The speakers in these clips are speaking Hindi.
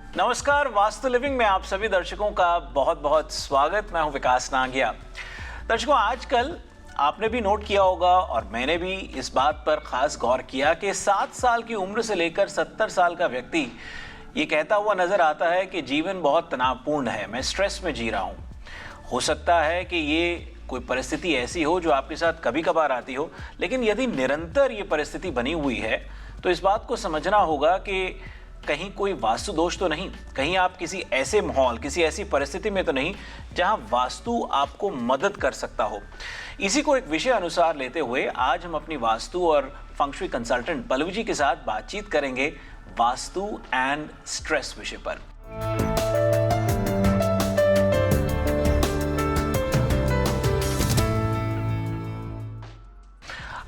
नमस्कार, वास्तु लिविंग में आप सभी दर्शकों का बहुत बहुत स्वागत। मैं हूं विकास नागिया। दर्शकों, आजकल आपने भी नोट किया होगा और मैंने भी इस बात पर खास गौर किया कि 7 साल की उम्र से लेकर 70 साल का व्यक्ति ये कहता हुआ नजर आता है कि जीवन बहुत तनावपूर्ण है, मैं स्ट्रेस में जी रहा हूँ। हो सकता है कि ये कोई परिस्थिति ऐसी हो जो आपके साथ कभी कभार आती हो, लेकिन यदि निरंतर ये परिस्थिति बनी हुई है तो इस बात को समझना होगा कि कहीं कोई वास्तु दोष तो नहीं, कहीं आप किसी ऐसे माहौल, किसी ऐसी परिस्थिति में तो नहीं जहां वास्तु आपको मदद कर सकता हो। इसी को एक विषय अनुसार लेते हुए आज हम अपनी वास्तु और फंक्शुई कंसल्टेंट पल्लवी जी के साथ बातचीत करेंगे वास्तु एंड स्ट्रेस विषय पर।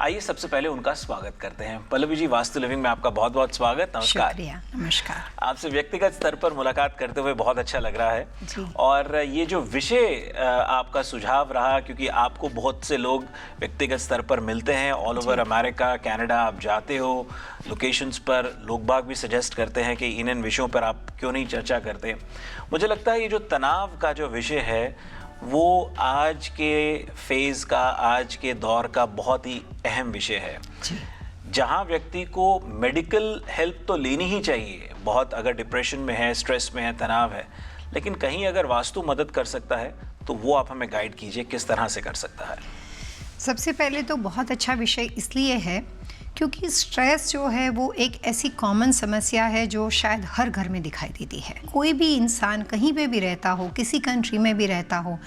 आइए सबसे पहले उनका स्वागत करते हैं। पल्लवी जी, वास्तु लिविंग में आपका बहुत बहुत स्वागत। नमस्कार। शुक्रिया। नमस्कार। आपसे व्यक्तिगत स्तर पर मुलाकात करते हुए बहुत अच्छा लग रहा है जी। और ये जो विषय आपका सुझाव रहा, क्योंकि आपको बहुत से लोग व्यक्तिगत स्तर पर मिलते हैं, ऑल ओवर अमेरिका, कनाडा आप जाते हो, लोकेशंस पर लोग बाग भी सजेस्ट करते हैं कि इन विषयों पर आप क्यों नहीं चर्चा करते। मुझे लगता है ये जो तनाव का जो विषय है वो आज के फेज़ का, आज के दौर का बहुत ही अहम विषय है, जहाँ व्यक्ति को मेडिकल हेल्प तो लेनी ही चाहिए। बहुत अगर डिप्रेशन में है, स्ट्रेस में है, तनाव है, लेकिन कहीं अगर वास्तु मदद कर सकता है तो वो आप हमें गाइड कीजिए किस तरह से कर सकता है। सबसे पहले तो बहुत अच्छा विषय इसलिए है क्योंकि स्ट्रेस जो है वो एक ऐसी कॉमन समस्या है जो शायद हर घर में दिखाई देती है। कोई भी इंसान कहीं पे भी रहता हो, किसी कंट्री में भी रहता हो,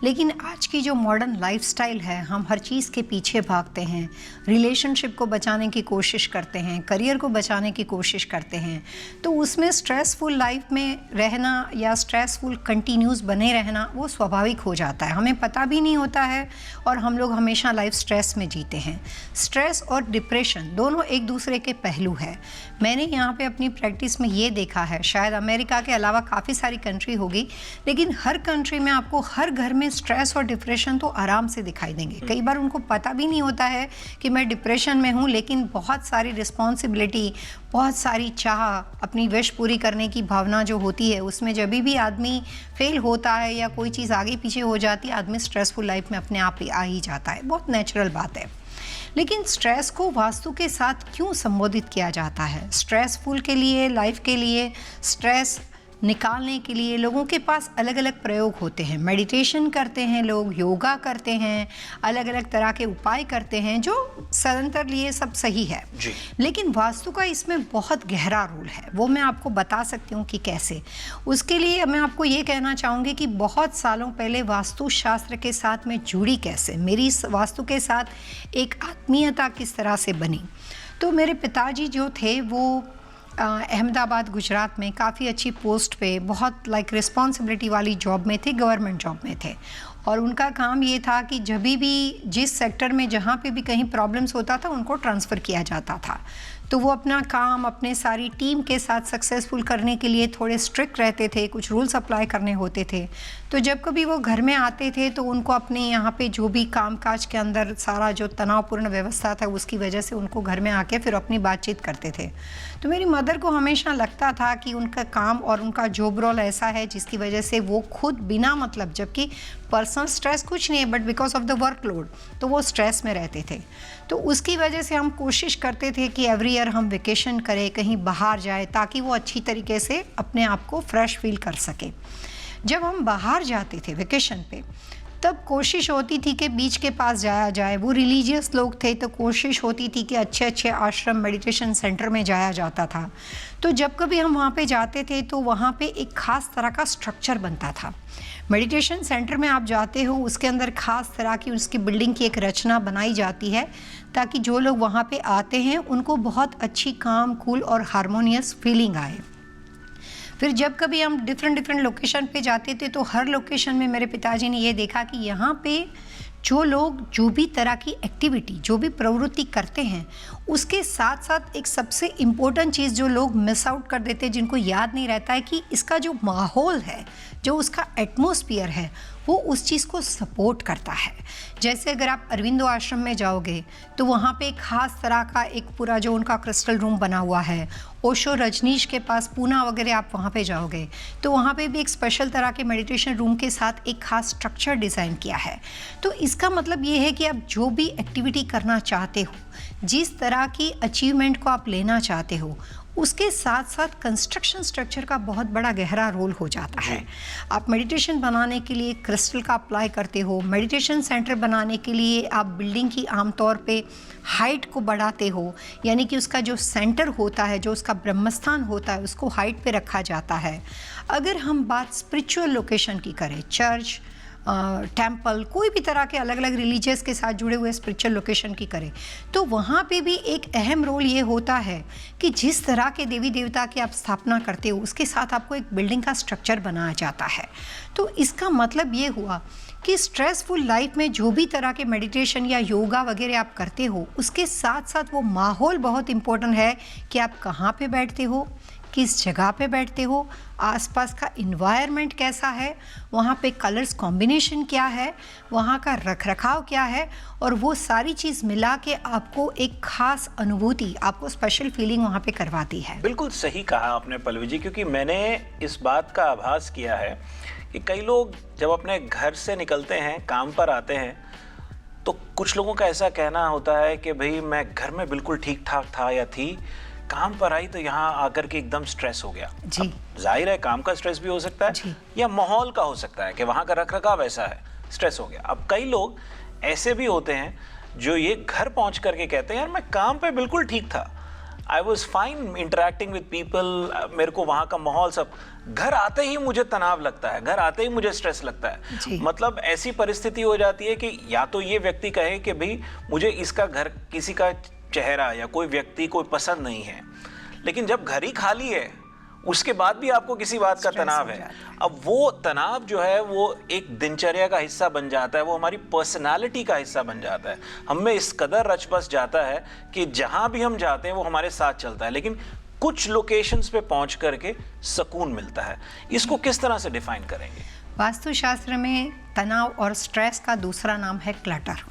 लेकिन आज की जो मॉडर्न लाइफस्टाइल है, हम हर चीज़ के पीछे भागते हैं, रिलेशनशिप को बचाने की कोशिश करते हैं, करियर को बचाने की कोशिश करते हैं, तो उसमें स्ट्रेसफुल लाइफ में रहना या स्ट्रेसफुल कंटिन्यूस बने रहना वो स्वाभाविक हो जाता है। हमें पता भी नहीं होता है और हम लोग हमेशा लाइफ स्ट्रेस में जीते हैं। स्ट्रेस और डिप्रेशन दोनों एक दूसरे के पहलू है। मैंने यहाँ पे अपनी प्रैक्टिस में ये देखा है, शायद अमेरिका के अलावा काफ़ी सारी कंट्री होगी, लेकिन हर कंट्री में आपको हर घर में स्ट्रेस और डिप्रेशन तो आराम से दिखाई देंगे। कई बार उनको पता भी नहीं होता है कि मैं डिप्रेशन में हूँ, लेकिन बहुत सारी रिस्पॉन्सिबिलिटी, बहुत सारी चाह, अपनी विश पूरी करने की भावना जो होती है, उसमें जब भी आदमी फेल होता है या कोई चीज़ आगे पीछे हो जाती है, आदमी स्ट्रेसफुल लाइफ में अपने आप ही आ ही जाता है। बहुत नेचुरल बात है। लेकिन स्ट्रेस को वास्तु के साथ क्यों संबोधित किया जाता है? स्ट्रेसफुल के लिए, लाइफ के लिए, स्ट्रेस निकालने के लिए लोगों के पास अलग अलग प्रयोग होते हैं। मेडिटेशन करते हैं लोग, योगा करते हैं, अलग अलग तरह के उपाय करते हैं, जो सदंतर लिए सब सही है जी। लेकिन वास्तु का इसमें बहुत गहरा रोल है, वो मैं आपको बता सकती हूँ कि कैसे। उसके लिए मैं आपको ये कहना चाहूँगी कि बहुत सालों पहले वास्तु शास्त्र के साथ मैं जुड़ी कैसे, मेरी वास्तु के साथ एक आत्मीयता किस तरह से बनी। तो मेरे पिताजी जो थे वो अहमदाबाद गुजरात में काफ़ी अच्छी पोस्ट पे, बहुत रिस्पॉन्सिबिलिटी वाली जॉब में थे, गवर्नमेंट जॉब में थे। और उनका काम ये था कि जब भी जिस सेक्टर में जहाँ पे भी कहीं प्रॉब्लम्स होता था उनको ट्रांसफ़र किया जाता था। तो वो अपना काम अपने सारी टीम के साथ सक्सेसफुल करने के लिए थोड़े स्ट्रिक्ट रहते थे, कुछ रूल्स अप्लाई करने होते थे। तो जब कभी वो घर में आते थे तो उनको अपने यहाँ पे जो भी कामकाज के अंदर सारा जो तनावपूर्ण व्यवस्था था उसकी वजह से उनको घर में आके फिर अपनी बातचीत करते थे। तो मेरी मदर को हमेशा लगता था कि उनका काम और उनका जॉब रोल ऐसा है जिसकी वजह से वो खुद बिना मतलब, जबकि पर्सनल स्ट्रेस कुछ नहीं है but because of the workload, तो वो स्ट्रेस में रहते थे। तो उसकी वजह से हम कोशिश करते थे कि एवरी ईयर हम वेकेशन करें, कहीं बाहर जाए, ताकि वो अच्छी तरीके से अपने आप को फ्रेश फील कर सके। जब हम बाहर जाते थे वेकेशन पे, तब कोशिश होती थी कि बीच के पास जाया जाए। वो रिलीजियस लोग थे तो कोशिश होती थी कि अच्छे अच्छे आश्रम, मेडिटेशन सेंटर में जाया जाता था। तो जब कभी हम वहाँ पे जाते थे तो वहाँ पे एक ख़ास तरह का स्ट्रक्चर बनता था। मेडिटेशन सेंटर में आप जाते हो, उसके अंदर ख़ास तरह की उसकी बिल्डिंग की एक रचना बनाई जाती है ताकि जो लोग वहाँ पे आते हैं उनको बहुत अच्छी काम, कूल और हारमोनियस फीलिंग आए। फिर जब कभी हम डिफरेंट लोकेशन पे जाते थे तो हर लोकेशन में मेरे पिताजी ने ये देखा कि यहाँ पे जो लोग जो भी तरह की एक्टिविटी, जो भी प्रवृत्ति करते हैं, उसके साथ साथ एक सबसे इम्पोर्टेंट चीज़ जो लोग मिस आउट कर देते हैं, जिनको याद नहीं रहता है कि इसका जो माहौल है, जो उसका एटमॉस्फेयर है, वो उस चीज़ को सपोर्ट करता है। जैसे अगर आप अरविंदो आश्रम में जाओगे तो वहाँ पे एक खास तरह का एक पूरा जो उनका क्रिस्टल रूम बना हुआ है। ओशो रजनीश के पास पूना वगैरह आप वहाँ पे जाओगे तो वहाँ पे भी एक स्पेशल तरह के मेडिटेशन रूम के साथ एक खास स्ट्रक्चर डिज़ाइन किया है। तो इसका मतलब ये है कि आप जो भी एक्टिविटी करना चाहते हो, जिस तरह की अचीवमेंट को आप लेना चाहते हो, उसके साथ साथ कंस्ट्रक्शन स्ट्रक्चर का बहुत बड़ा गहरा रोल हो जाता है। आप मेडिटेशन बनाने के लिए क्रिस्टल का अप्लाई करते हो, मेडिटेशन सेंटर बनाने के लिए आप बिल्डिंग की आमतौर पे हाइट को बढ़ाते हो, यानी कि उसका जो सेंटर होता है, जो उसका ब्रह्मस्थान होता है, उसको हाइट पे रखा जाता है। अगर हम बात स्पिरिचुअल लोकेशन की करें, चर्च, टेम्पल, कोई भी तरह के अलग अलग रिलीजियस के साथ जुड़े हुए स्पिरिचुअल लोकेशन की करें, तो वहाँ पे भी एक अहम रोल ये होता है कि जिस तरह के देवी देवता की आप स्थापना करते हो उसके साथ आपको एक बिल्डिंग का स्ट्रक्चर बनाया जाता है। तो इसका मतलब ये हुआ कि स्ट्रेसफुल लाइफ में जो भी तरह के मेडिटेशन या योगा वगैरह आप करते हो, उसके साथ साथ वो माहौल बहुत इम्पोर्टेंट है कि आप कहाँ पे बैठते हो, किस जगह पे बैठते हो, आसपास का इन्वायरमेंट कैसा है, वहाँ पे कलर्स कॉम्बिनेशन क्या है, वहाँ का रखरखाव क्या है, और वो सारी चीज़ मिला के आपको एक खास अनुभूति, आपको स्पेशल फीलिंग वहाँ पे करवाती है। बिल्कुल सही कहा आपने पल्लवी जी, क्योंकि मैंने इस बात का आभास किया है कि कई लोग जब अपने घर से निकलते हैं, काम पर आते हैं, तो कुछ लोगों का ऐसा कहना होता है कि भाई मैं घर में बिल्कुल ठीक ठाक था या थी, काम पर आई तो यहाँ आकर के एकदम स्ट्रेस हो गया। जी, जाहिर है काम का स्ट्रेस भी हो सकता है या माहौल का हो सकता है कि वहाँ का रखरखाव ऐसा है, स्ट्रेस हो गया। अब कई लोग ऐसे भी होते हैं जो ये घर पहुँच करके कहते हैं यार मैं काम पे बिल्कुल ठीक था, I was fine interacting with people, मेरे को वहाँ का माहौल सब, घर आते ही मुझे तनाव लगता है, घर आते ही मुझे स्ट्रेस लगता है। मतलब ऐसी परिस्थिति हो जाती है कि या तो ये व्यक्ति कहे कि भाई मुझे इसका घर, किसी का चेहरा या कोई व्यक्ति कोई पसंद नहीं है, लेकिन जब घर ही खाली है उसके बाद भी आपको किसी बात का तनाव है। अब वो तनाव जो है वो एक दिनचर्या का हिस्सा बन जाता है, वो हमारी पर्सनालिटी का हिस्सा बन जाता है, हमें इस कदर रच बस जाता है कि जहां भी हम जाते हैं वो हमारे साथ चलता है। लेकिन कुछ लोकेशंस पे पहुंच करके सुकून मिलता है। इसको किस तरह से डिफाइन करेंगे? वास्तुशास्त्र में तनाव और स्ट्रेस का दूसरा नाम है क्लटर।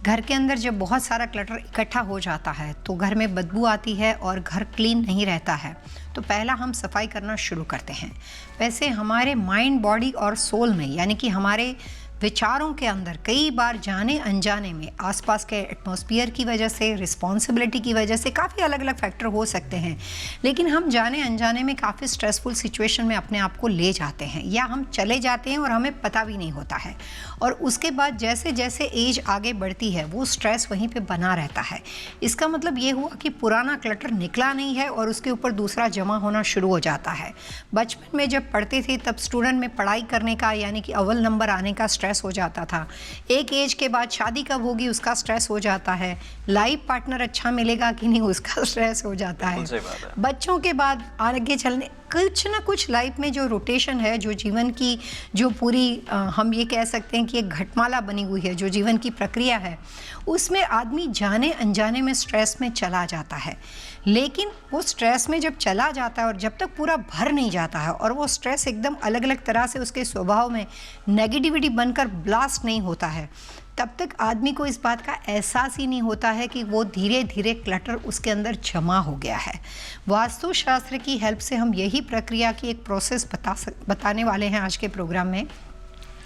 घर के अंदर जब बहुत सारा क्लटर इकट्ठा हो जाता है तो घर में बदबू आती है और घर क्लीन नहीं रहता है। तो पहला हम सफाई करना शुरू करते हैं। वैसे हमारे माइंड, बॉडी और सोल में, यानी कि हमारे विचारों के अंदर कई बार जाने अनजाने में आसपास के एटमॉस्फेयर की वजह से, रिस्पॉन्सिबिलिटी की वजह से काफ़ी अलग अलग फैक्टर हो सकते हैं, लेकिन हम जाने अनजाने में काफ़ी स्ट्रेसफुल सिचुएशन में अपने आप को ले जाते हैं या हम चले जाते हैं और हमें पता भी नहीं होता है। और उसके बाद जैसे जैसे एज आगे बढ़ती है वो स्ट्रेस वहीं पे बना रहता है। इसका मतलब ये हुआ कि पुराना क्लटर निकला नहीं है और उसके ऊपर दूसरा जमा होना शुरू हो जाता है। बचपन में जब पढ़ते थे तब स्टूडेंट में पढ़ाई करने का, यानी कि अव्वल नंबर आने का स्ट्रेस हो जाता था। एक एज के बाद शादी कब होगी उसका स्ट्रेस हो जाता है। लाइफ पार्टनर अच्छा मिलेगा कि नहीं उसका स्ट्रेस हो जाता है। बच्चों के बाद आगे चलने कुछ ना कुछ लाइफ में जो रोटेशन है, जो जीवन की जो पूरी हम ये कह सकते हैं कि एक घटमाला बनी हुई है, जो जीवन की प्रक्रिया है, उसमें आदमी जाने अनजाने में स्ट्रेस में चला जाता है। लेकिन वो स्ट्रेस में जब चला जाता है और जब तक पूरा भर नहीं जाता है और वो स्ट्रेस एकदम अलग अलग तरह से उसके स्वभाव में नेगेटिविटी बनकर ब्लास्ट नहीं होता है, तब तक आदमी को इस बात का एहसास ही नहीं होता है कि वो धीरे धीरे क्लटर उसके अंदर जमा हो गया है। वास्तुशास्त्र की हेल्प से हम यही प्रक्रिया की एक प्रोसेस बताने वाले हैं आज के प्रोग्राम में,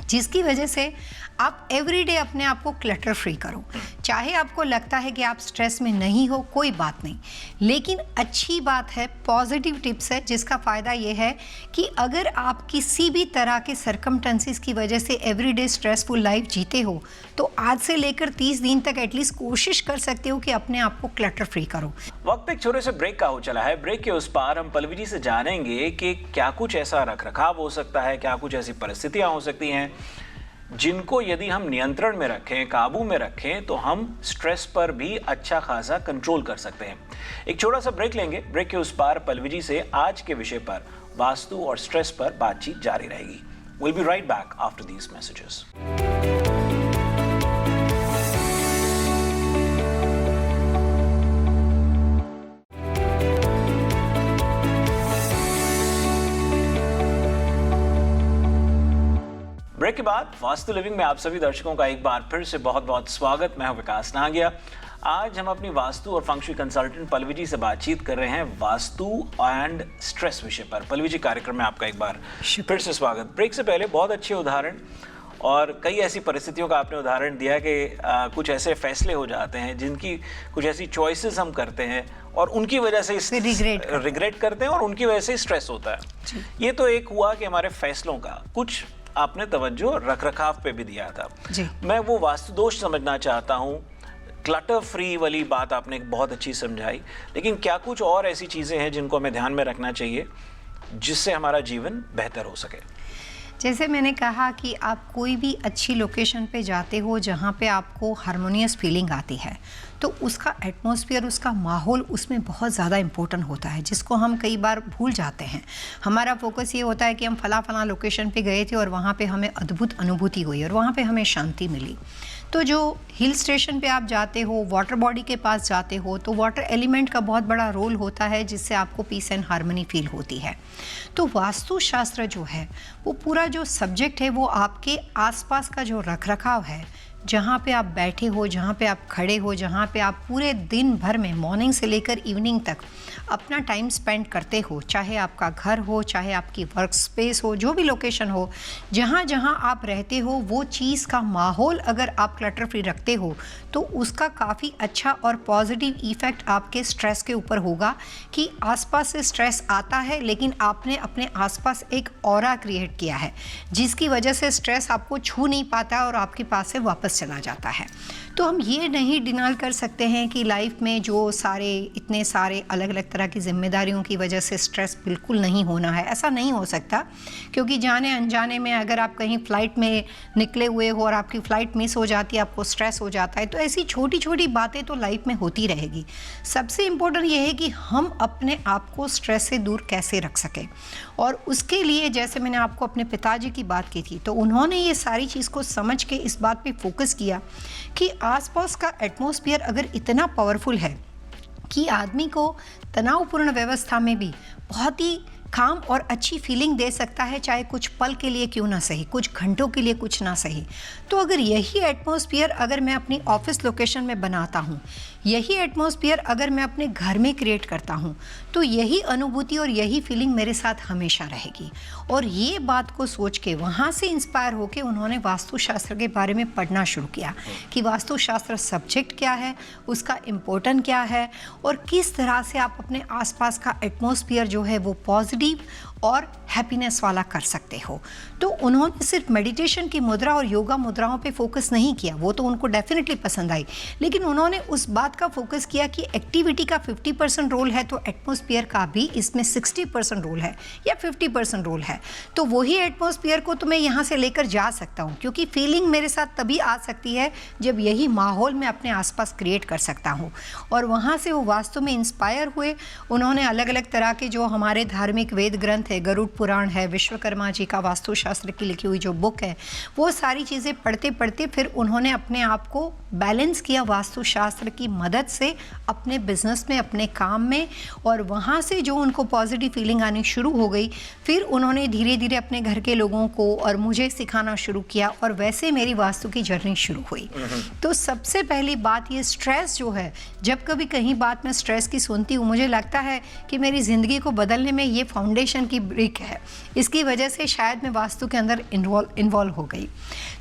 जिसकी वजह से आप एवरीडे अपने आप को क्लटर फ्री करो। चाहे आपको लगता है कि आप स्ट्रेस में नहीं हो, कोई बात नहीं, लेकिन अच्छी बात है, पॉजिटिव टिप्स है जिसका फ़ायदा ये है कि अगर आप किसी भी तरह के सरकमस्टेंसेस की वजह से एवरीडे स्ट्रेसफुल लाइफ जीते हो तो आज से लेकर 30 दिन तक एटलीस्ट कोशिश कर सकते हो कि अपने आप को क्लटर फ्री करो। वक्त एक छोटे से ब्रेक का हो चला है। ब्रेक के उस पार हम पल्लवी जी से जानेंगे कि क्या कुछ ऐसा रखरखाव हो सकता है, क्या कुछ ऐसी परिस्थितियां हो सकती हैं जिनको यदि हम नियंत्रण में रखें, काबू में रखें, तो हम स्ट्रेस पर भी अच्छा खासा कंट्रोल कर सकते हैं। एक छोटा सा ब्रेक लेंगे। ब्रेक के उस पार पल्लवी जी से आज के विषय पर, वास्तु और स्ट्रेस पर बातचीत जारी रहेगी। We'll be right back after these messages. Break के बाद वास्तु लिविंग में आप सभी दर्शकों का एक बार फिर से बहुत बहुत स्वागत। मैं हूं विकास नागिया। आज हम अपनी वास्तु और फंक्शुई कंसल्टेंट पल्लवी जी से बातचीत कर रहे हैं वास्तु एंड स्ट्रेस विषय पर। पल्लवी जी, कार्यक्रम में आपका एक बार फिर से स्वागत। ब्रेक से पहले बहुत अच्छे उदाहरण और कई ऐसी परिस्थितियों का आपने उदाहरण दिया कि कुछ ऐसे फैसले हो जाते हैं जिनकी कुछ ऐसी चॉइसेस हम करते हैं और उनकी वजह से रिग्रेट करते हैं और उनकी वजह से स्ट्रेस होता है। ये तो एक हुआ कि हमारे फैसलों का कुछ आपने तवज्जो रख रखाव पे भी दिया था जी। मैं वो वास्तु दोष समझना चाहता हूँ। क्लटर फ्री वाली बात आपने बहुत अच्छी समझाई, लेकिन क्या कुछ और ऐसी चीज़ें हैं जिनको हमें ध्यान में रखना चाहिए जिससे हमारा जीवन बेहतर हो सके? जैसे मैंने कहा कि आप कोई भी अच्छी लोकेशन पे जाते हो जहाँ पे आपको हार्मोनियस फीलिंग आती है, तो उसका एटमॉस्फेयर, उसका माहौल उसमें बहुत ज़्यादा इम्पोर्टेंट होता है, जिसको हम कई बार भूल जाते हैं। हमारा फोकस ये होता है कि हम फला लोकेशन पे गए थे और वहाँ पे हमें अद्भुत अनुभूति हुई और वहाँ पे हमें शांति मिली। तो जो हिल स्टेशन पे आप जाते हो, वाटर बॉडी के पास जाते हो, तो वाटर एलिमेंट का बहुत बड़ा रोल होता है जिससे आपको पीस एंड हार्मनी फील होती है। तो वास्तुशास्त्र जो है वो पूरा जो सब्जेक्ट है वो आपके आसपास का जो रखरखाव है, जहाँ पे आप बैठे हो, जहाँ पे आप खड़े हो, जहाँ पे आप पूरे दिन भर में मॉर्निंग से लेकर इवनिंग तक अपना टाइम स्पेंड करते हो, चाहे आपका घर हो, चाहे आपकी वर्क स्पेस हो, जो भी लोकेशन हो, जहाँ जहाँ आप रहते हो, वो चीज़ का माहौल अगर आप क्लटर फ्री रखते हो तो उसका काफ़ी अच्छा और पॉजिटिव इफ़ेक्ट आपके स्ट्रेस के ऊपर होगा कि आसपास से स्ट्रेस आता है लेकिन आपने अपने आसपास एक ऑरा क्रिएट किया है जिसकी वजह से स्ट्रेस आपको छू नहीं पाता और आपके पास से वापस चला जाता है। तो हम ये नहीं डिनाल कर सकते हैं कि लाइफ में जो इतने सारे अलग अलग तरह की जिम्मेदारियों की वजह से स्ट्रेस बिल्कुल नहीं होना है, ऐसा नहीं हो सकता। क्योंकि जाने अनजाने में अगर आप कहीं फ़्लाइट में निकले हुए हो और आपकी फ़्लाइट मिस हो जाती है, आपको स्ट्रेस हो जाता है, तो ऐसी छोटी छोटी बातें तो लाइफ में होती रहेगी। सबसे इम्पोर्टेंट ये है कि हम अपने आप को स्ट्रेस से दूर कैसे रख सकें, और उसके लिए जैसे मैंने आपको अपने पिताजी की बात की थी, तो उन्होंने ये सारी चीज़ को समझ के इस बात पे फोकस किया कि आसपास का एटमॉस्फेयर अगर इतना पावरफुल है कि आदमी को तनावपूर्ण व्यवस्था में भी बहुत ही काम और अच्छी फीलिंग दे सकता है, चाहे कुछ पल के लिए क्यों ना सही, कुछ घंटों के लिए कुछ ना सही। तो अगर यही एटमॉस्फेयर अगर मैं अपनी ऑफिस लोकेशन में बनाता हूँ, यही एटमॉस्फेयर अगर मैं अपने घर में क्रिएट करता हूँ, तो यही अनुभूति और यही फीलिंग मेरे साथ हमेशा रहेगी। और ये बात को सोच के वहाँ से इंस्पायर होकर उन्होंने वास्तुशास्त्र के बारे में पढ़ना शुरू किया कि वास्तुशास्त्र सब्जेक्ट क्या है, उसका इम्पोर्टेंट क्या है और किस तरह से आप अपने आसपास का एटमॉस्फेयर जो है वो पॉजिटिव और हैप्पीनेस वाला कर सकते हो। तो उन्होंने सिर्फ मेडिटेशन की मुद्रा और योगा मुद्राओं पे फोकस नहीं किया, वो तो उनको डेफिनेटली पसंद आई, लेकिन उन्होंने उस बात का फोकस किया कि एक्टिविटी का 50% रोल है तो एटमॉस्फेयर का भी इसमें 60% रोल है या 50% रोल है। तो वही एटमॉस्फेयर को तो मैं यहाँ से लेकर जा सकता हूँ, क्योंकि फीलिंग मेरे साथ तभी आ सकती है जब यही माहौल मैं अपने आसपास क्रिएट कर सकता हूँ। और वहाँ से वो वास्तव में इंस्पायर हुए। उन्होंने अलग अलग तरह के जो हमारे धार्मिक वेद ग्रंथ है, गरुड़ पुराण है, विश्वकर्मा जी का वास्तुशास्त्र की लिखी हुई जो बुक है, वो सारी चीज़ें पढ़ते पढ़ते फिर उन्होंने अपने आप को बैलेंस किया वास्तुशास्त्र की मदद से अपने बिजनेस में, अपने काम में, और वहाँ से जो उनको पॉजिटिव फीलिंग आनी शुरू हो गई, फिर उन्होंने धीरे धीरे अपने घर के लोगों को और मुझे सिखाना शुरू किया और वैसे मेरी वास्तु की जर्नी शुरू हुई। तो सबसे पहली बात ये स्ट्रेस जो है, जब कभी कहीं बात मैं स्ट्रेस की सुनती हूँ, मुझे लगता है कि मेरी ज़िंदगी को बदलने में ये फाउंडेशन की ब्रिक है, इसकी वजह से शायद मैं वास्तु के अंदर इन्वॉल्व हो गई।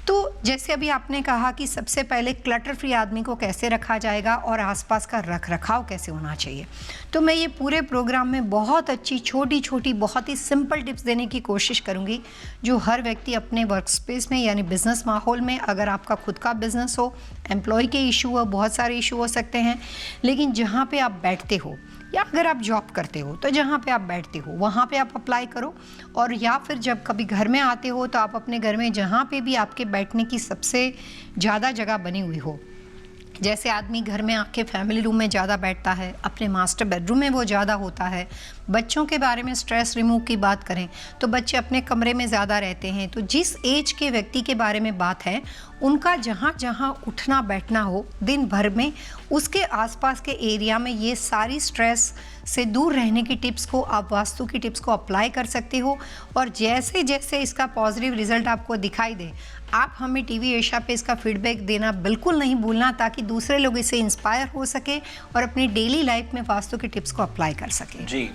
तो जैसे अभी आपने कहा कि सबसे पहले क्लटर फ्री आदमी को कैसे रखा जाएगा और आसपास का रख रखाव कैसे होना चाहिए, तो मैं ये पूरे प्रोग्राम में बहुत अच्छी छोटी छोटी बहुत ही सिंपल टिप्स देने की कोशिश करूँगी जो हर व्यक्ति अपने वर्क स्पेस में यानी बिजनेस माहौल में, अगर आपका खुद का बिजनेस हो, एम्प्लॉय के इशू हो, बहुत सारे इशू हो सकते हैं, लेकिन जहाँ पे आप बैठते हो या अगर आप जॉब करते हो तो जहाँ पे आप बैठते हो वहाँ पे आप अप्लाई करो। और या फिर जब कभी घर में आते हो तो आप अपने घर में जहाँ पे भी आपके बैठने की सबसे ज़्यादा जगह बनी हुई हो, जैसे आदमी घर में आके फैमिली रूम में ज़्यादा बैठता है, अपने मास्टर बेडरूम में वो ज़्यादा होता है। बच्चों के बारे में स्ट्रेस रिमूव की बात करें तो बच्चे अपने कमरे में ज़्यादा रहते हैं। तो जिस एज के व्यक्ति के बारे में बात है, उनका जहाँ जहाँ उठना बैठना हो दिन भर में, उसके आसपास के एरिया में ये सारी स्ट्रेस से दूर रहने की टिप्स को आप वास्तु की टिप्स को अप्लाई कर सकते हो। और जैसे जैसे इसका पॉजिटिव रिजल्ट आपको दिखाई दे, आप हमें टीवी एशिया पे इसका फीडबैक देना बिल्कुल नहीं भूलना, ताकि दूसरे लोग इससे इंस्पायर हो सके और अपनी डेली लाइफ में वास्तु की टिप्स को अप्लाई कर सकें। जी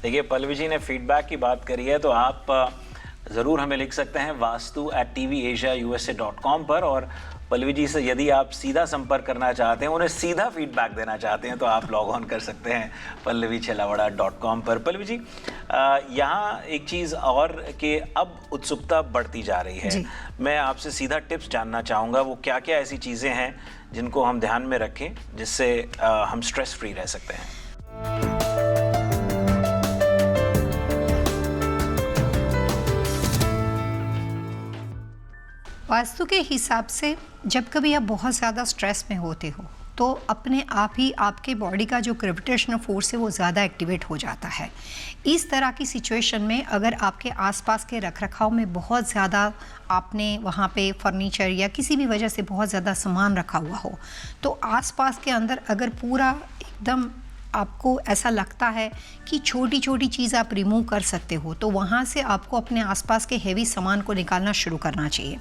देखिए, पल्लवी जी ने फीडबैक की बात करी है, तो आप ज़रूर हमें लिख सकते हैं vastu@tvasiausa.com पर। और पल्लवी जी से यदि आप सीधा संपर्क करना चाहते हैं, उन्हें सीधा फीडबैक देना चाहते हैं, तो आप लॉग ऑन कर सकते हैं pallavichellawada.com पर। पल्लवी जी, यहाँ एक चीज़ और कि अब उत्सुकता बढ़ती जा रही है, मैं आपसे सीधा टिप्स जानना चाहूँगा, वो क्या क्या ऐसी चीज़ें हैं जिनको हम ध्यान में रखें जिससे हम स्ट्रेस फ्री रह सकते हैं। वास्तु के हिसाब से जब कभी आप बहुत ज़्यादा स्ट्रेस में होते हो तो अपने आप ही आपके बॉडी का जो ग्रेविटेशनल फोर्स है वो ज़्यादा एक्टिवेट हो जाता है। इस तरह की सिचुएशन में अगर आपके आसपास के रखरखाव में बहुत ज़्यादा आपने वहाँ पे फर्नीचर या किसी भी वजह से बहुत ज़्यादा सामान रखा हुआ हो, तो आसपास के अंदर अगर पूरा एकदम आपको ऐसा लगता है कि छोटी छोटी चीज़ आप रिमूव कर सकते हो, तो वहाँ से आपको अपने आसपास के हेवी सामान को निकालना शुरू करना चाहिए।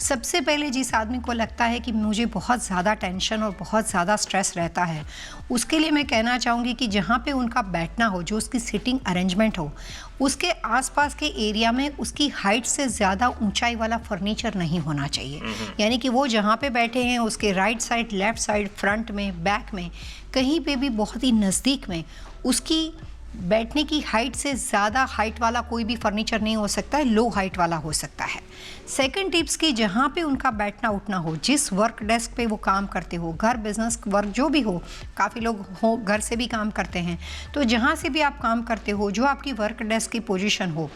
सबसे पहले जिस आदमी को लगता है कि मुझे बहुत ज़्यादा टेंशन और बहुत ज़्यादा स्ट्रेस रहता है, उसके लिए मैं कहना चाहूँगी कि जहाँ पे उनका बैठना हो, जो उसकी सिटिंग अरेंजमेंट हो, उसके आसपास के एरिया में उसकी हाइट से ज़्यादा ऊंचाई वाला फर्नीचर नहीं होना चाहिए। यानी कि वो जहाँ पे बैठे हैं उसके right side, left side, front में, बैक में, कहीं पे भी बहुत ही नज़दीक में उसकी बैठने की हाइट से ज़्यादा हाइट वाला कोई भी फर्नीचर नहीं हो सकता है, लो हाइट वाला हो सकता है। सेकंड टिप्स की, जहाँ पे उनका बैठना उठना हो, जिस वर्क डेस्क पे वो काम करते हो, घर बिजनेस वर्क जो भी हो, काफ़ी लोग हो घर से भी काम करते हैं, तो जहाँ से भी आप काम करते हो, जो आपकी वर्क डेस्क की पोजीशन हो,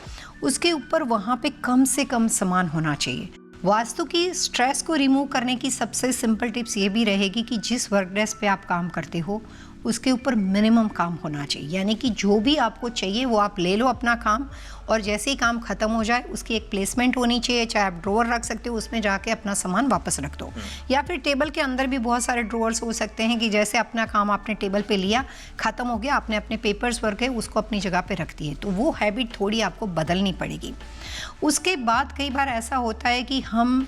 उसके ऊपर वहाँ पे कम से कम सामान होना चाहिए। वास्तु की स्ट्रेस को रिमूव करने की सबसे सिंपल टिप्स ये भी रहेगी कि जिस वर्क डेस्क पे आप काम करते हो उसके ऊपर मिनिमम काम होना चाहिए। यानी कि जो भी आपको चाहिए वो आप ले लो अपना काम, और जैसे ही काम ख़त्म हो जाए उसकी एक प्लेसमेंट होनी चाहिए। चाहे आप ड्रॉअर रख सकते हो, उसमें जाके अपना सामान वापस रख दो, या फिर टेबल के अंदर भी बहुत सारे ड्रॉअर्स हो सकते हैं कि जैसे अपना काम आपने टेबल पे लिया, ख़त्म हो गया, आपने अपने पेपर्स वर्क है उसको अपनी जगह पे रख दिए। तो वो हैबिट थोड़ी आपको बदलनी पड़ेगी। उसके बाद कई बार ऐसा होता है कि हम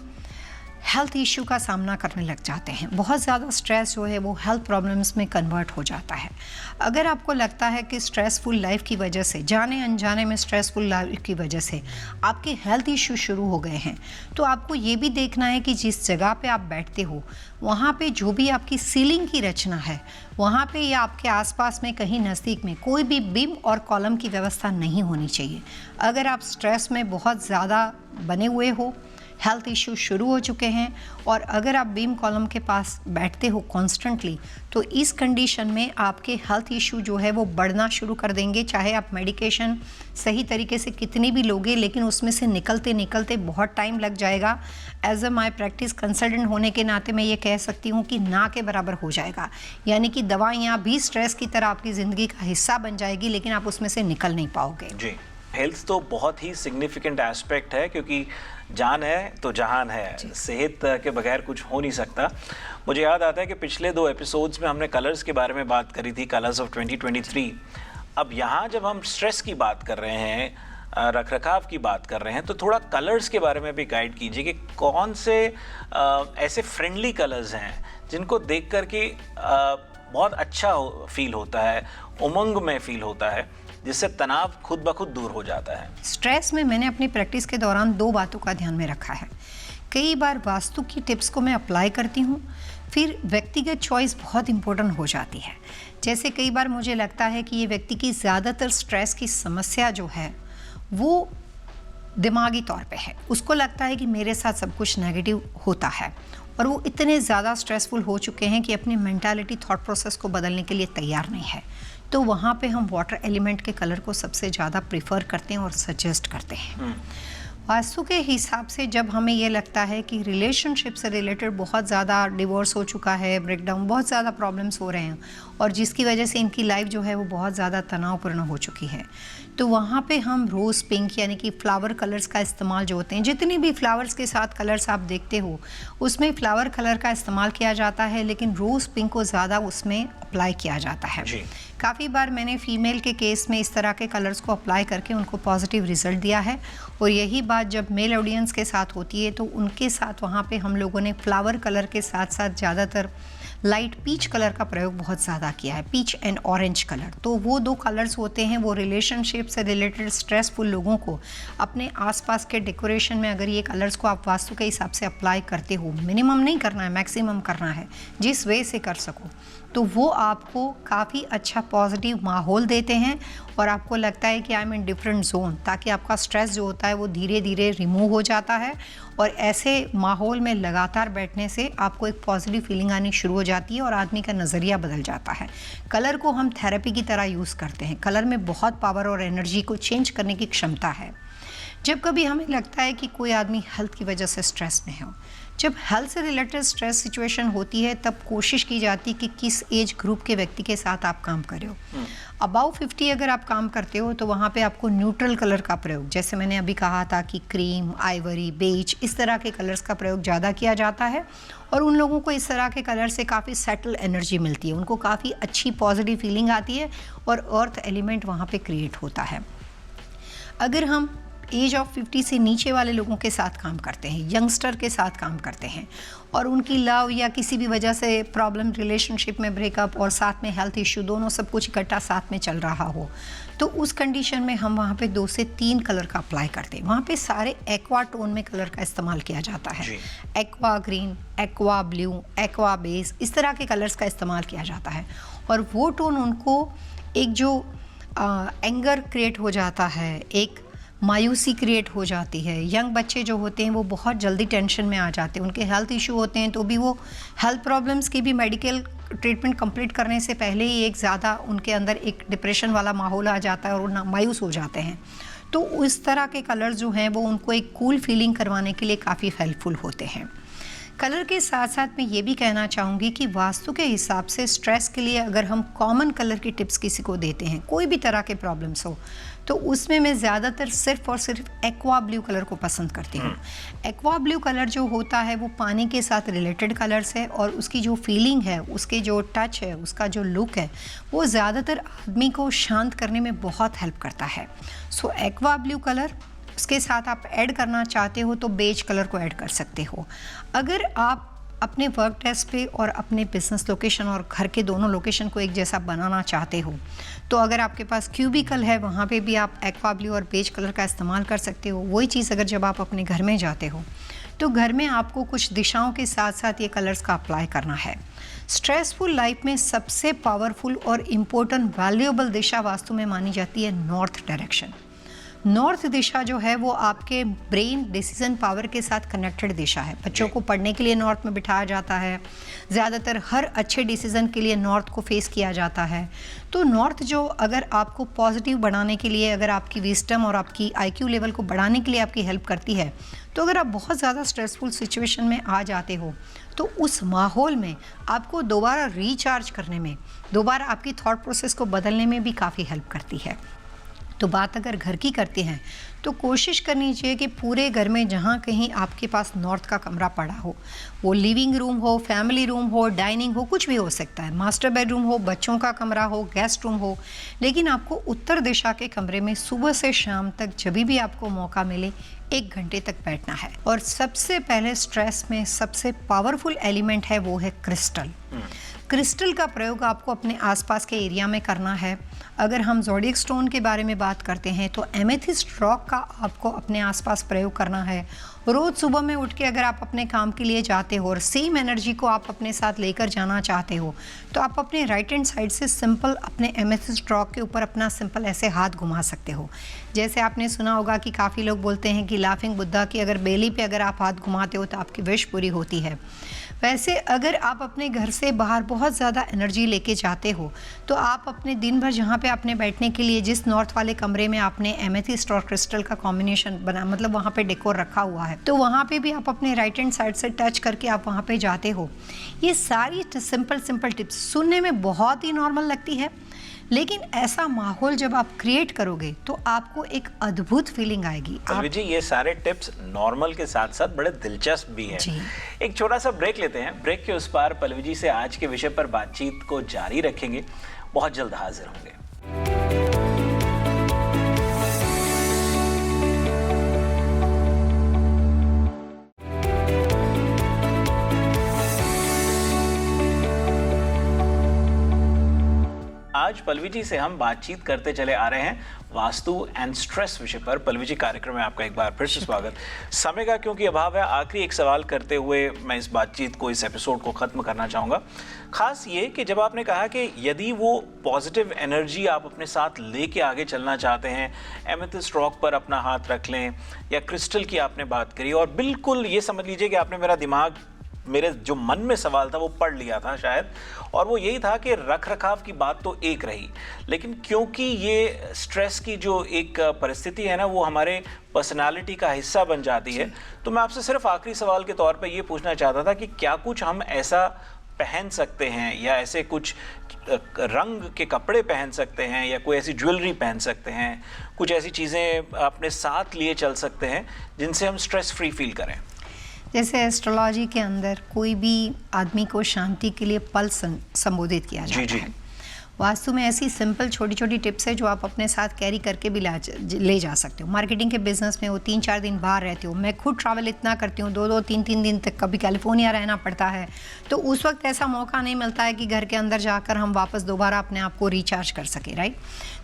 हेल्थ इशू का सामना करने लग जाते हैं। बहुत ज़्यादा स्ट्रेस जो है वो हेल्थ प्रॉब्लम्स में कन्वर्ट हो जाता है। अगर आपको लगता है कि स्ट्रेसफुल लाइफ की वजह से, जाने अनजाने में स्ट्रेसफुल लाइफ की वजह से आपके हेल्थ इशू शुरू हो गए हैं, तो आपको ये भी देखना है कि जिस जगह पे आप बैठते हो वहाँ पे जो भी आपकी सीलिंग की रचना है, वहाँ पे या आपके आसपास में कहीं नज़दीक में कोई भी बीम और कॉलम की व्यवस्था नहीं होनी चाहिए। अगर आप स्ट्रेस में बहुत ज़्यादा बने हुए हो, हेल्थ इश्यू शुरू हो चुके हैं, और अगर आप बीम कॉलम के पास बैठते हो कॉन्स्टेंटली, तो इस कंडीशन में आपके हेल्थ इश्यू जो है वो बढ़ना शुरू कर देंगे। चाहे आप मेडिकेशन सही तरीके से कितनी भी लोगे, लेकिन उसमें से निकलते निकलते बहुत टाइम लग जाएगा। As a my practice consultant होने के नाते मैं ये कह सकती हूँ कि ना के बराबर हो जाएगा। यानी कि दवाइयाँ भी स्ट्रेस की तरह आपकी ज़िंदगी का हिस्सा बन जाएगी, लेकिन आप उसमें से निकल नहीं पाओगे। जी, हेल्थ तो बहुत ही सिग्निफिकेंट एस्पेक्ट है, क्योंकि जान है तो जहान है। सेहत के बगैर कुछ हो नहीं सकता। मुझे याद आता है कि पिछले 2 एपिसोड्स में हमने कलर्स के बारे में बात करी थी, कलर्स ऑफ 2023। अब यहाँ जब हम स्ट्रेस की बात कर रहे हैं, रखरखाव की बात कर रहे हैं, तो थोड़ा कलर्स के बारे में भी गाइड कीजिए कि कौन से ऐसे फ्रेंडली कलर्स हैं जिनको देख कर के बहुत अच्छा फील होता है, उमंग में फील होता है, जिससे तनाव खुद ब खुद दूर हो जाता है। स्ट्रेस में मैंने अपनी प्रैक्टिस के दौरान 2 बातों का ध्यान में रखा है। कई बार वास्तु की टिप्स को मैं अप्लाई करती हूँ, फिर व्यक्तिगत चॉइस बहुत इम्पोर्टेंट हो जाती है। जैसे कई बार मुझे लगता है कि ये व्यक्ति की ज़्यादातर स्ट्रेस की समस्या जो है वो दिमागी तौर पे है। उसको लगता है कि मेरे साथ सब कुछ नेगेटिव होता है, और वो इतने ज़्यादा स्ट्रेसफुल हो चुके हैं कि अपनी मेंटालिटी, थॉट प्रोसेस को बदलने के लिए तैयार नहीं है। तो वहाँ पे हम वाटर एलिमेंट के कलर को सबसे ज़्यादा प्रेफर करते हैं और सजेस्ट करते हैं। वास्तु के हिसाब से जब हमें ये लगता है कि रिलेशनशिप से रिलेटेड बहुत ज़्यादा डिवोर्स हो चुका है, ब्रेकडाउन, बहुत ज़्यादा प्रॉब्लम्स हो रहे हैं और जिसकी वजह से इनकी लाइफ जो है वो बहुत ज़्यादा तनावपूर्ण हो चुकी है, तो वहाँ पे हम रोज़ पिंक यानी कि फ्लावर कलर्स का इस्तेमाल जो होते हैं, जितनी भी फ्लावर्स के साथ कलर्स आप देखते हो उसमें फ्लावर कलर का इस्तेमाल किया जाता है, लेकिन रोज़ पिंक को ज़्यादा उसमें अप्लाई किया जाता है। काफ़ी बार मैंने फीमेल के केस में इस तरह के कलर्स को अप्लाई करके उनको पॉजिटिव रिजल्ट दिया है और यही बात जब मेल ऑडियंस के साथ होती है तो उनके साथ वहाँ पे हम लोगों ने फ्लावर कलर के साथ साथ ज़्यादातर लाइट पीच कलर का प्रयोग बहुत ज़्यादा किया है, पीच एंड ऑरेंज कलर। तो वो दो कलर्स होते हैं, वो रिलेशनशिप से रिलेटेड स्ट्रेसफुल लोगों को अपने आसपास के डेकोरेशन में अगर ये कलर्स को आप वास्तु के हिसाब से अप्लाई करते हो, मिनिमम नहीं करना है, मैक्सिमम करना है, जिस वे से कर सको, तो वो आपको काफ़ी अच्छा पॉजिटिव माहौल देते हैं और आपको लगता है कि I am in different zone, ताकि आपका स्ट्रेस जो होता है वो धीरे धीरे रिमूव हो जाता है और ऐसे माहौल में लगातार बैठने से आपको एक पॉजिटिव फीलिंग आनी शुरू हो जाती है और आदमी का नज़रिया बदल जाता है। कलर को हम थेरेपी की तरह यूज़ करते हैं, कलर में बहुत पावर और एनर्जी को चेंज करने की क्षमता है। जब कभी हमें लगता है कि कोई आदमी हेल्थ की वजह से स्ट्रेस में हो, जब हेल्थ से रिलेटेड स्ट्रेस सिचुएशन होती है तब कोशिश की जाती है कि किस एज ग्रुप के व्यक्ति के साथ आप काम कर रहे हो। अबाउ 50 अगर आप काम करते हो तो वहाँ पे आपको न्यूट्रल कलर का प्रयोग, जैसे मैंने अभी कहा था कि क्रीम, आइवरी, बेज, इस तरह के कलर्स का प्रयोग ज़्यादा किया जाता है और उन लोगों को इस तरह के कलर से काफ़ी सेटल एनर्जी मिलती है, उनको काफ़ी अच्छी पॉजिटिव फीलिंग आती है और अर्थ एलिमेंट वहाँ पे क्रिएट होता है। अगर हम एज ऑफ 50 से नीचे वाले लोगों के साथ काम करते हैं, यंगस्टर के साथ काम करते हैं और उनकी लव या किसी भी वजह से प्रॉब्लम, रिलेशनशिप में ब्रेकअप और साथ में हेल्थ इशू, दोनों सब कुछ इकट्ठा साथ में चल रहा हो, तो उस कंडीशन में हम वहाँ पे 2 से 3 कलर का अप्लाई करते हैं। वहाँ पे सारे एक्वा टोन में कलर का इस्तेमाल किया जाता है, aqua green, aqua blue, aqua base, इस तरह के कलर्स का इस्तेमाल किया जाता है और वो टोन उनको एक जो एंगर क्रिएट हो जाता है, एक मायूसी क्रिएट हो जाती है। यंग बच्चे जो होते हैं वो बहुत जल्दी टेंशन में आ जाते हैं, उनके हेल्थ इशू होते हैं तो भी वो हेल्थ प्रॉब्लम्स की भी मेडिकल ट्रीटमेंट कंप्लीट करने से पहले ही एक ज़्यादा उनके अंदर एक डिप्रेशन वाला माहौल आ जाता है और वो मायूस हो जाते हैं। तो इस तरह के कलर्स जो हैं वो उनको एक कूल फीलिंग करवाने के लिए काफ़ी हेल्पफुल होते हैं। कलर के साथ साथ मैं ये भी कहना चाहूँगी कि वास्तु के हिसाब से स्ट्रेस के लिए अगर हम कॉमन कलर की टिप्स किसी को देते हैं, कोई भी तरह के प्रॉब्लम्स हो, तो उसमें मैं ज़्यादातर सिर्फ और सिर्फ एक्वा ब्लू कलर को पसंद करती हूँ। एक्वा ब्लू कलर जो होता है वो पानी के साथ रिलेटेड कलर्स है और उसकी जो फीलिंग है, उसके जो टच है, उसका जो लुक है, वो ज़्यादातर आदमी को शांत करने में बहुत हेल्प करता है। सो एक्वा ब्लू कलर, उसके साथ आप ऐड करना चाहते हो तो बेज कलर को ऐड कर सकते हो। अगर आप अपने वर्क डेस्क पे और अपने बिजनेस लोकेशन और घर के दोनों लोकेशन को एक जैसा बनाना चाहते हो तो अगर आपके पास क्यूबिकल है वहाँ पे भी आप एक्वा ब्लू और बेज कलर का इस्तेमाल कर सकते हो। वही चीज़ अगर जब आप अपने घर में जाते हो तो घर में आपको कुछ दिशाओं के साथ साथ ये कलर्स का अप्लाई करना है। स्ट्रेसफुल लाइफ में सबसे पावरफुल और इम्पोर्टेंट वैल्यूएबल दिशा वास्तु में मानी जाती है नॉर्थ डायरेक्शन। नॉर्थ दिशा जो है वो आपके ब्रेन डिसीजन पावर के साथ कनेक्टेड दिशा है। बच्चों को पढ़ने के लिए नॉर्थ में बिठाया जाता है, ज़्यादातर हर अच्छे डिसीजन के लिए नॉर्थ को फेस किया जाता है। तो नॉर्थ जो अगर आपको पॉजिटिव बढ़ाने के लिए, अगर आपकी विजडम और आपकी IQ लेवल को बढ़ाने के लिए आपकी हेल्प करती है, तो अगर आप बहुत ज़्यादा स्ट्रेसफुल सिचुएशन में आ जाते हो तो उस माहौल में आपको दोबारा रिचार्ज करने में, दोबारा आपकी थॉट प्रोसेस को बदलने में भी काफ़ी हेल्प करती है। तो बात अगर घर की करते हैं तो कोशिश करनी चाहिए कि पूरे घर में जहाँ कहीं आपके पास नॉर्थ का कमरा पड़ा हो, वो लिविंग रूम हो, फैमिली रूम हो, डाइनिंग हो, कुछ भी हो सकता है, मास्टर बेडरूम हो, बच्चों का कमरा हो, गेस्ट रूम हो, लेकिन आपको उत्तर दिशा के कमरे में सुबह से शाम तक जब भी आपको मौका मिले 1 घंटे तक बैठना है। और सबसे पहले स्ट्रेस में सबसे पावरफुल एलिमेंट है वो है क्रिस्टल। क्रिस्टल का प्रयोग आपको अपने आसपास के एरिया में करना है। अगर हम ज़ोडिएक स्टोन के बारे में बात करते हैं तो एमेथिस्ट रॉक का आपको अपने आसपास प्रयोग करना है रोज सुबह में उठ के अगर आप अपने काम के लिए जाते हो और सेम एनर्जी को आप अपने साथ लेकर जाना चाहते हो, तो आप अपने राइट हैंड साइड से सिंपल अपने एमेथिस्ट रॉक के ऊपर अपना सिंपल ऐसे हाथ घुमा सकते हो। जैसे आपने सुना होगा कि काफ़ी लोग बोलते हैं कि लाफिंग बुद्धा की अगर बेली पे अगर आप हाथ घुमाते हो तो आपकी विश पूरी होती है। वैसे अगर आप अपने घर से बाहर बहुत ज़्यादा एनर्जी लेके जाते हो, तो आप अपने दिन भर जहाँ पे आपने बैठने के लिए जिस नॉर्थ वाले कमरे में आपने एमेथिस्ट और क्रिस्टल का कॉम्बिनेशन बना, मतलब वहाँ पे डेकोर रखा हुआ है, तो वहाँ पे भी आप अपने राइट हैंड साइड से टच करके आप वहाँ पे जाते हो। ये सारी सिंपल टिप्स सुनने में बहुत ही नॉर्मल लगती है, लेकिन ऐसा माहौल जब आप क्रिएट करोगे तो आपको एक अद्भुत फीलिंग आएगी। पल्लवी जी, ये सारे टिप्स नॉर्मल के साथ साथ बड़े दिलचस्प भी हैं। एक छोटा सा ब्रेक लेते हैं। ब्रेक के उस पार पल्लवी जी से आज के विषय पर बातचीत को जारी रखेंगे। बहुत जल्द हाजिर होंगे। आज पल्लवी जी से हम बातचीत करते चले आ रहे हैं वास्तु एंड स्ट्रेस विषय पर। पल्लवी जी, कार्यक्रम में आपका एक बार फिर से स्वागत। समय का क्योंकि अभाव है, आखिरी एक सवाल करते हुए मैं इस बातचीत को, इस एपिसोड को ख़त्म करना चाहूँगा। खास ये कि जब आपने कहा कि यदि वो पॉजिटिव एनर्जी आप अपने साथ लेके आगे चलना चाहते हैं, एमेथिस्ट रॉक पर अपना हाथ रख लें, या क्रिस्टल की आपने बात करी, और बिल्कुल ये समझ लीजिए कि आपने मेरा दिमाग, मेरे जो मन में सवाल था वो पढ़ लिया था शायद, और वो यही था कि रख रखाव की बात तो एक रही, लेकिन क्योंकि ये स्ट्रेस की जो एक परिस्थिति है ना, वो हमारे पर्सनालिटी का हिस्सा बन जाती है। तो मैं आपसे सिर्फ आखिरी सवाल के तौर पे ये पूछना चाहता था कि क्या कुछ हम ऐसा पहन सकते हैं, या ऐसे कुछ रंग के कपड़े पहन सकते हैं, या कोई ऐसी ज्वेलरी पहन सकते हैं, कुछ ऐसी चीज़ें अपने साथ लिए चल सकते हैं जिनसे हम स्ट्रेस फ्री फील करें? जैसे एस्ट्रोलॉजी के अंदर कोई भी आदमी को शांति के लिए पल संबोधित किया जाता है। वास्तु में ऐसी सिंपल छोटी छोटी टिप्स है जो आप अपने साथ कैरी करके भी ले जा सकते हो। मार्केटिंग के बिजनेस में हो, 3-4 दिन बाहर रहते हो, मैं खुद ट्रैवल इतना करती हूँ, 2-2, 3-3 दिन तक कभी कैलिफोर्निया रहना पड़ता है, तो उस वक्त ऐसा मौका नहीं मिलता है कि घर के अंदर जाकर हम वापस दोबारा अपने आप को रिचार्ज कर सके, राइट।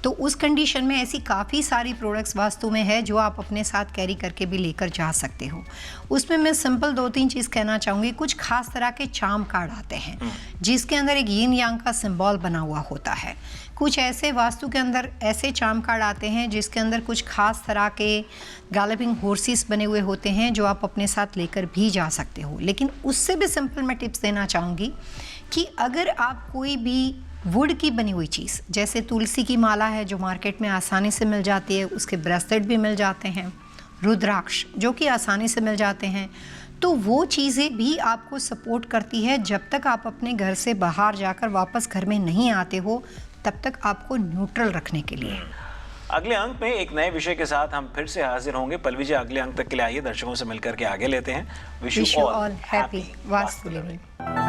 तो उस कंडीशन में ऐसी काफ़ी सारी प्रोडक्ट्स वास्तु में है जो आप अपने साथ कैरी करके भी लेकर जा सकते हो। उसमें मैं सिंपल 2-3 चीज़ कहना चाहूँगी। कुछ खास तरह के चार्म कार्ड आते हैं जिसके अंदर एक यिन यांग का सिंबल बना हुआ होता है। कुछ ऐसे वास्तु के अंदर ऐसे चार्म कार्ड आते हैं जिसके अंदर कुछ खास तरह के गैलपिंग हॉर्सेस बने हुए होते हैं जो आप अपने साथ लेकर भी जा सकते हो। लेकिन उससे भी सिंपल मैं टिप्स देना चाहूँगी कि अगर आप कोई भी वुड की बनी हुई चीज़, जैसे तुलसी की माला है जो मार्केट में आसानी से मिल जाती है, उसके ब्रेसलेट भी मिल जाते हैं, रुद्राक्ष जो कि आसानी से मिल जाते हैं, तो वो चीज़ें भी आपको सपोर्ट करती है। जब तक आप अपने घर से बाहर जाकर वापस घर में नहीं आते हो, तब तक आपको न्यूट्रल रखने के लिए। अगले अंक में एक नए विषय के साथ हम फिर से हाजिर होंगे। पल्लवी जी, अगले अंक तक के लिए आइए दर्शकों से मिलकर के आगे लेते हैं। Wish you all happy vastu living.